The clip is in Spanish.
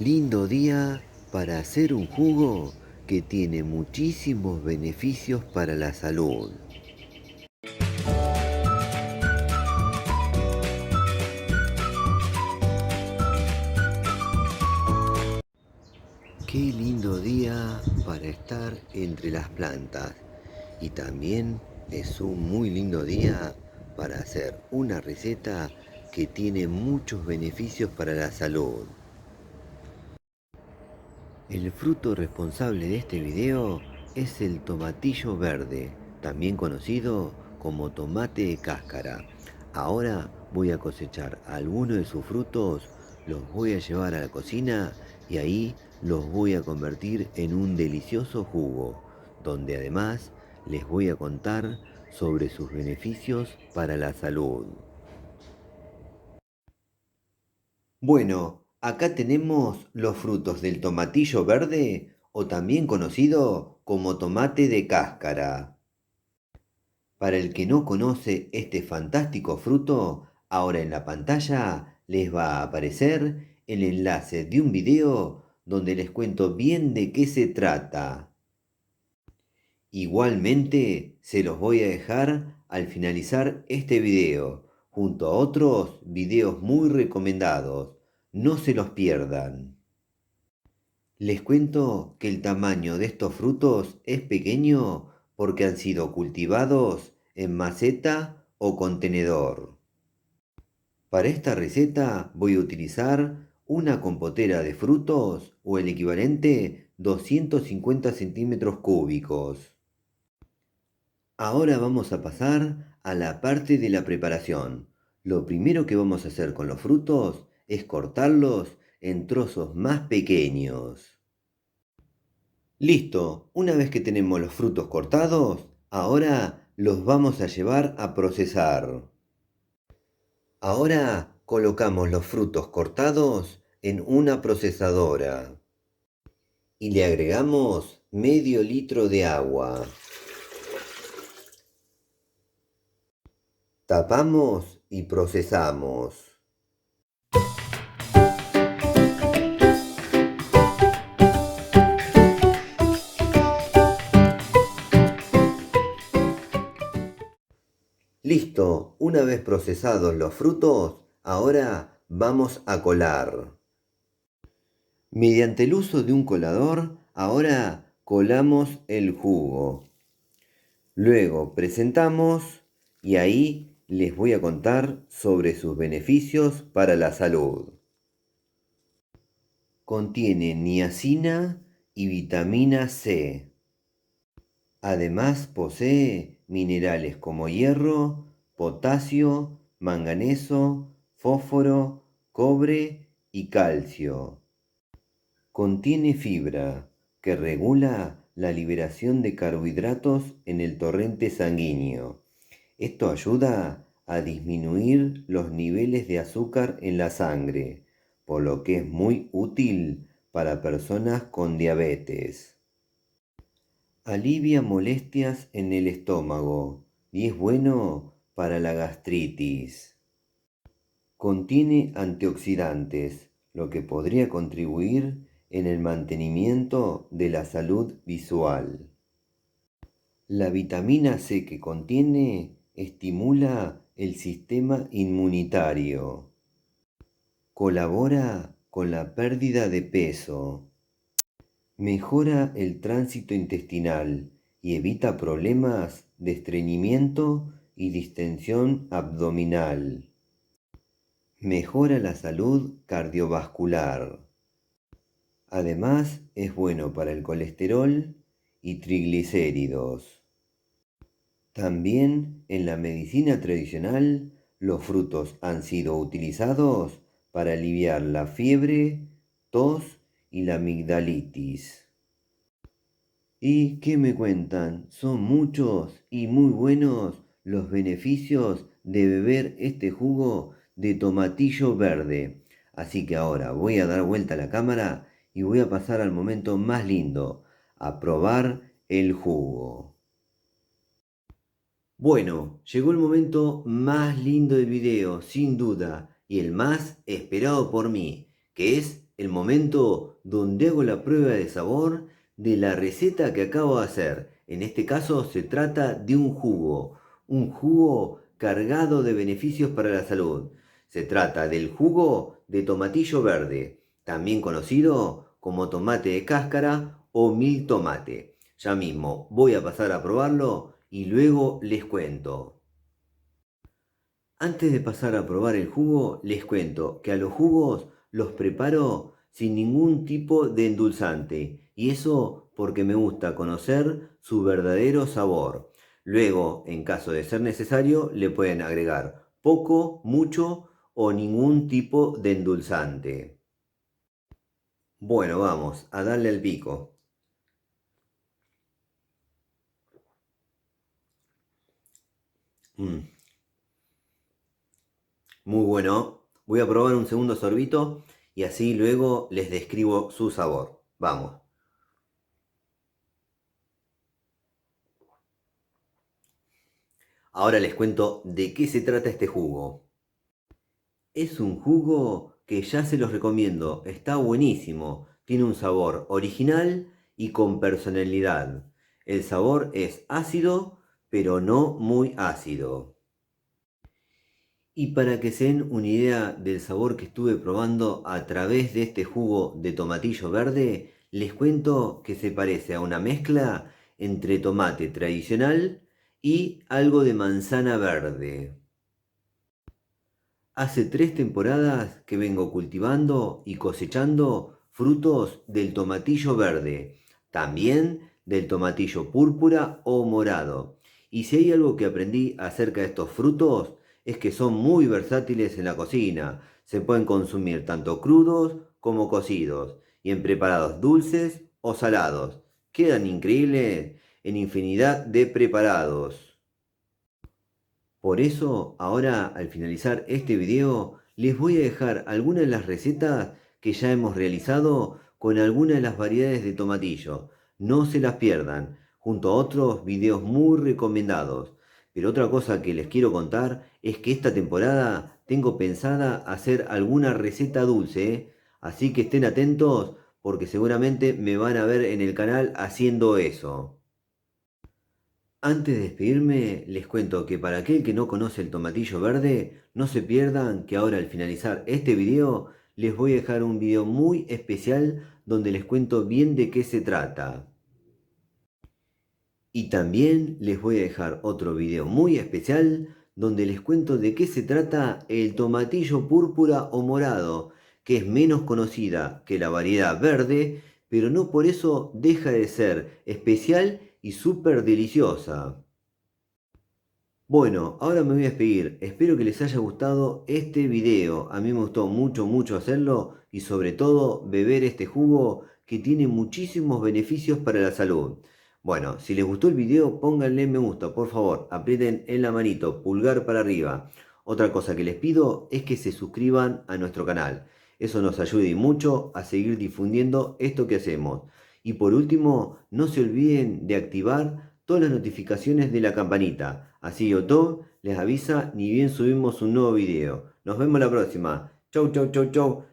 Lindo día para hacer un jugo que tiene muchísimos beneficios para la salud. Qué lindo día para estar entre las plantas. Y también es un muy lindo día para hacer una receta que tiene muchos beneficios para la salud. El fruto responsable de este video es el tomatillo verde, también conocido como tomate de cáscara. Ahora voy a cosechar algunos de sus frutos, los voy a llevar a la cocina y ahí los voy a convertir en un delicioso jugo, donde además les voy a contar sobre sus beneficios para la salud. Bueno, acá tenemos los frutos del tomatillo verde o también conocido como tomate de cáscara. Para el que no conoce este fantástico fruto, ahora en la pantalla les va a aparecer el enlace de un video donde les cuento bien de qué se trata. Igualmente se los voy a dejar al finalizar este video, junto a otros videos muy recomendados. No se los pierdan. Les cuento que el tamaño de estos frutos es pequeño porque han sido cultivados en maceta o contenedor. Para esta receta voy a utilizar una compotera de frutos o el equivalente 250 centímetros cúbicos. Ahora vamos a pasar a la parte de la preparación. Lo primero que vamos a hacer con los frutos es cortarlos en trozos más pequeños. Listo, una vez que tenemos los frutos cortados, ahora los vamos a llevar a procesar. Ahora colocamos los frutos cortados en una procesadora y le agregamos medio litro de agua. Tapamos y procesamos. Listo, una vez procesados los frutos, ahora vamos a colar. Mediante el uso de un colador, ahora colamos el jugo. Luego presentamos y ahí les voy a contar sobre sus beneficios para la salud. Contiene niacina y vitamina C. Además posee minerales como hierro, potasio, manganeso, fósforo, cobre y calcio. Contiene fibra que regula la liberación de carbohidratos en el torrente sanguíneo. Esto ayuda a disminuir los niveles de azúcar en la sangre, por lo que es muy útil para personas con diabetes. Alivia molestias en el estómago y es bueno para la gastritis. Contiene antioxidantes, lo que podría contribuir en el mantenimiento de la salud visual. La vitamina C que contiene estimula el sistema inmunitario. Colabora con la pérdida de peso. Mejora el tránsito intestinal y evita problemas de estreñimiento y distensión abdominal. Mejora la salud cardiovascular. Además, es bueno para el colesterol y triglicéridos. También en la medicina tradicional, los frutos han sido utilizados para aliviar la fiebre, tos y la amigdalitis. ¿Y qué me cuentan? Son muchos y muy buenos los beneficios de beber este jugo de tomatillo verde. Así que ahora voy a dar vuelta a la cámara y voy a pasar al momento más lindo, a probar el jugo. Bueno, llegó el momento más lindo del video, sin duda, y el más esperado por mí, que es el momento donde hago la prueba de sabor de la receta que acabo de hacer. En este caso se trata de un jugo cargado de beneficios para la salud. Se trata del jugo de tomatillo verde, también conocido como tomate de cáscara o mil tomate. Ya mismo voy a pasar a probarlo y luego les cuento. Antes de pasar a probar el jugo, les cuento que a los jugos los preparo sin ningún tipo de endulzante, y eso porque me gusta conocer su verdadero sabor. Luego, en caso de ser necesario, le pueden agregar poco, mucho o ningún tipo de endulzante. Bueno, vamos a darle al pico. Mm, muy bueno. Voy a probar un segundo sorbito y así luego les describo su sabor. Vamos. Ahora les cuento de qué se trata este jugo. Es un jugo que ya se los recomiendo, está buenísimo, tiene un sabor original y con personalidad. El sabor es ácido, pero no muy ácido. Y para que se den una idea del sabor que estuve probando a través de este jugo de tomatillo verde, les cuento que se parece a una mezcla entre tomate tradicional y algo de manzana verde. Hace 3 temporadas que vengo cultivando y cosechando frutos del tomatillo verde, también del tomatillo púrpura o morado. Y si hay algo que aprendí acerca de estos frutos, es que son muy versátiles en la cocina. Se pueden consumir tanto crudos como cocidos, y en preparados dulces o salados. Quedan increíbles en infinidad de preparados. Por eso, ahora al finalizar este video, les voy a dejar algunas de las recetas que ya hemos realizado con algunas de las variedades de tomatillo. No se las pierdan, junto a otros videos muy recomendados. Pero otra cosa que les quiero contar es que esta temporada tengo pensada hacer alguna receta dulce, ¿eh? Así que estén atentos porque seguramente me van a ver en el canal haciendo eso. Antes de despedirme, les cuento que para aquel que no conoce el tomatillo verde, no se pierdan que ahora al finalizar este video les voy a dejar un video muy especial donde les cuento bien de qué se trata. Y también les voy a dejar otro video muy especial donde les cuento de qué se trata el tomatillo púrpura o morado, que es menos conocida que la variedad verde, pero no por eso deja de ser especial y súper deliciosa. Bueno, ahora me voy a despedir. Espero que les haya gustado este video. A mí me gustó mucho, mucho hacerlo y sobre todo beber este jugo que tiene muchísimos beneficios para la salud. Bueno, si les gustó el video, pónganle me gusta, por favor. Aprieten en la manito, pulgar para arriba. Otra cosa que les pido es que se suscriban a nuestro canal. Eso nos ayuda y mucho a seguir difundiendo esto que hacemos. Y por último, no se olviden de activar todas las notificaciones de la campanita. Así YouTube les avisa ni bien subimos un nuevo video. Nos vemos la próxima. Chau, chau, chau, chau.